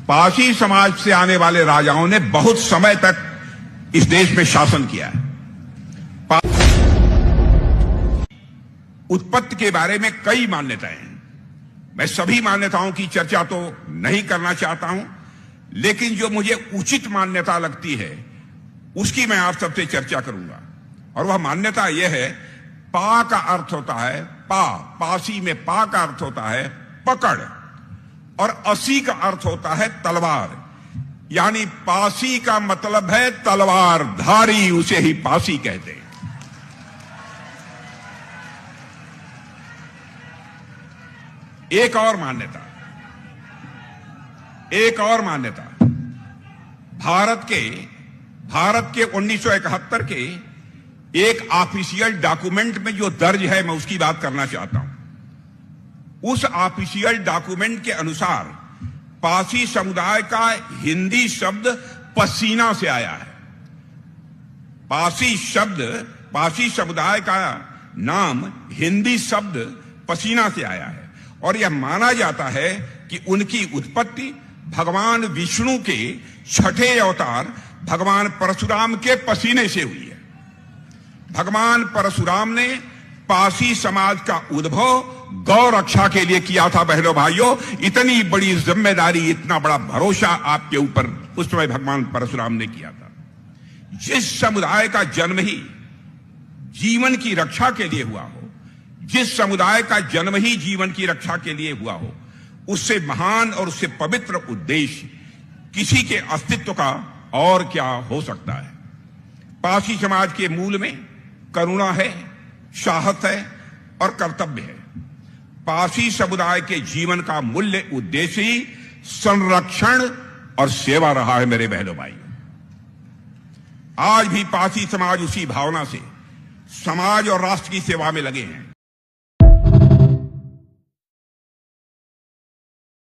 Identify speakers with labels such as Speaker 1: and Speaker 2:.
Speaker 1: पारसी समाज से आने वाले राजाओं ने बहुत समय तक इस देश में शासन किया है। उत्पत्ति के बारे में कई मान्यताएं हैं। मैं सभी मान्यताओं की चर्चा तो नहीं करना चाहता हूं, लेकिन जो मुझे उचित मान्यता लगती है उसकी मैं आप सबसे चर्चा करूंगा। और वह मान्यता यह है, पा का अर्थ होता है पासी में पा का अर्थ होता है पकड़, और असी का अर्थ होता है तलवार। यानी पासी का मतलब है तलवार धारी, उसे ही पासी कहते हैं। एक और मान्यता भारत के 1971 के एक ऑफिशियल डॉक्यूमेंट में जो दर्ज है, मैं उसकी बात करना चाहता हूं। उस ऑफिशियल डॉक्यूमेंट के अनुसार पासी समुदाय का हिंदी शब्द पसीना से आया है। पासी समुदाय का नाम हिंदी शब्द पसीना से आया है, और यह माना जाता है कि उनकी उत्पत्ति भगवान विष्णु के छठे अवतार भगवान परशुराम के पसीने से हुई है। भगवान परशुराम ने पासी समाज का उद्भव गौ रक्षा के लिए किया था। बहनों भाइयों, इतनी बड़ी जिम्मेदारी, इतना बड़ा भरोसा आपके ऊपर उस समय भगवान परशुराम ने किया था। जिस समुदाय का जन्म ही जीवन की रक्षा के लिए हुआ हो, जिस समुदाय का जन्म ही जीवन की रक्षा के लिए हुआ हो, उससे महान और उससे पवित्र उद्देश्य किसी के अस्तित्व का और क्या हो सकता है। पासी समाज के मूल में करुणा है, साहस है और कर्तव्य है। पासी समुदाय के जीवन का मूल्य उद्देश्य ही संरक्षण और सेवा रहा है। मेरे बहनों भाइयों, आज भी पासी समाज उसी भावना से समाज और राष्ट्र की सेवा में लगे हैं।